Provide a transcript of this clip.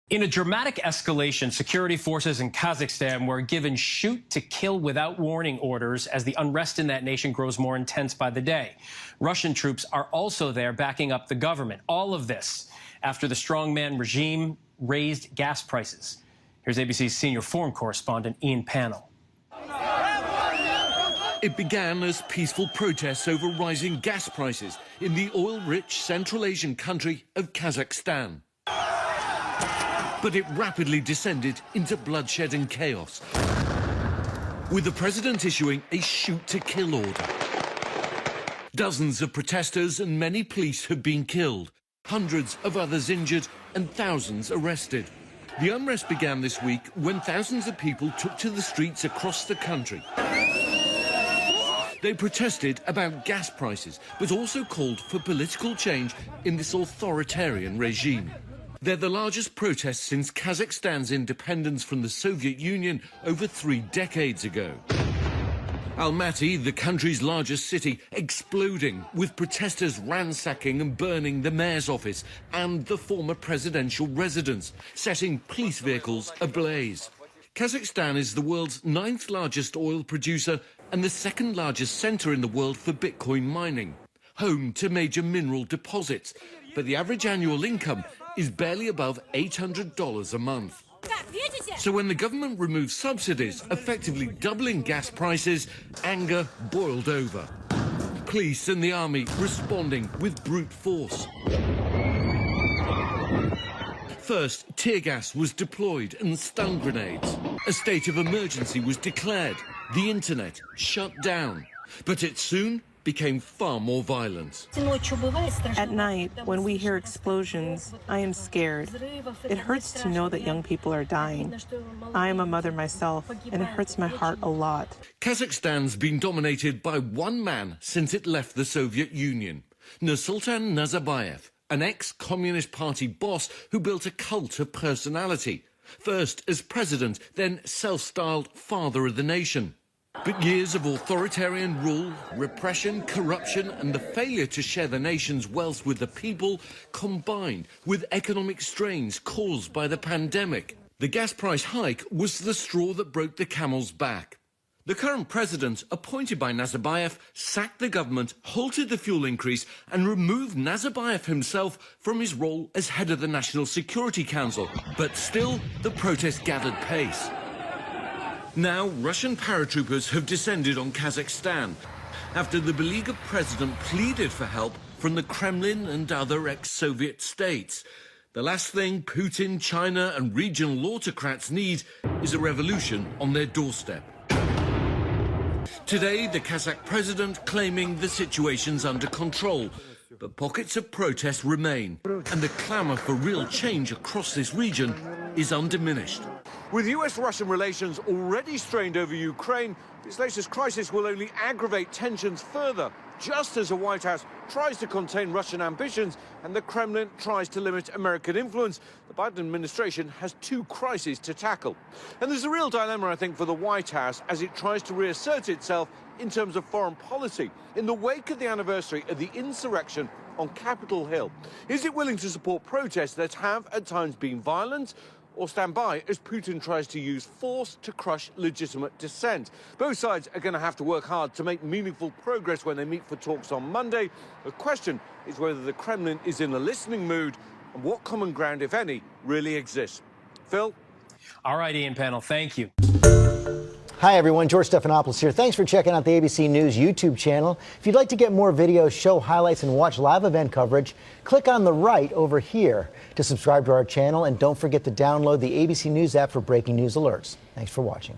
In a dramatic escalation, security forces in Kazakhstan were given shoot-to-kill without warning orders as the unrest in that nation grows more intense by the day. Russian troops are also there backing up the government. All of this after the strongman regime raised gas prices. Here's ABC's senior foreign correspondent Ian Pannell. It began as peaceful protests over rising gas prices in the oil-rich Central Asian country of Kazakhstan. But it rapidly descended into bloodshed and chaos, with the president issuing a shoot-to-kill order. Dozens of protesters and many police have been killed, hundreds of others injured and thousands arrested. The unrest began this week when thousands of people took to the streets across the country. They protested about gas prices, but also called for political change in this authoritarian regime. They're the largest protests since Kazakhstan's independence from the Soviet Union over 3 decades ago. Almaty, the country's largest city, exploding, with protesters ransacking and burning the mayor's office and the former presidential residence, setting police vehicles ablaze. Kazakhstan is the world's 9th largest oil producer and the 2nd largest centre in the world for Bitcoin mining, home to major mineral deposits. But the average annual income is barely above $800 a month. So when the government removed subsidies, effectively doubling gas prices, anger boiled over. Police and the army responding with brute force. First, tear gas was deployed and stun grenades. A state of emergency was declared. The internet shut down. But it soon became far more violent. At night, when we hear explosions, I am scared. It hurts to know that young people are dying. I am a mother myself, and it hurts my heart a lot. Kazakhstan's been dominated by one man since it left the Soviet Union, Nursultan Nazarbayev, an ex-Communist Party boss who built a cult of personality. First as president, then self-styled father of the nation. But years of authoritarian rule, repression, corruption and the failure to share the nation's wealth with the people combined with economic strains caused by the pandemic. The gas price hike was the straw that broke the camel's back. The current president, appointed by Nazarbayev, sacked the government, halted the fuel increase and removed Nazarbayev himself from his role as head of the National Security Council. But still, the protests gathered pace. Now, Russian paratroopers have descended on Kazakhstan after the beleaguered president pleaded for help from the Kremlin and other ex-Soviet states. The last thing Putin, China and regional autocrats need is a revolution on their doorstep. Today, the Kazakh president claiming the situation's under control, but pockets of protest remain, and the clamour for real change across this region is undiminished. With US-Russian relations already strained over Ukraine, this latest crisis will only aggravate tensions further, just as the White House tries to contain Russian ambitions and the Kremlin tries to limit American influence. The Biden administration has 2 crises to tackle. And there's a real dilemma, I think, for the White House as it tries to reassert itself in terms of foreign policy in the wake of the anniversary of the insurrection on Capitol Hill. Is it willing to support protests that have at times been violent, or stand by as Putin tries to use force to crush legitimate dissent? Both sides are going to have to work hard to make meaningful progress when they meet for talks on Monday. The question is whether the Kremlin is in a listening mood and what common ground, if any, really exists. Phil? All right, Ian Pannell, thank you. Hi, everyone. George Stephanopoulos here. Thanks for checking out the ABC News YouTube channel. If you'd like to get more videos, show highlights, and watch live event coverage, click on the right over here to subscribe to our channel. And don't forget to download the ABC News app for breaking news alerts. Thanks for watching.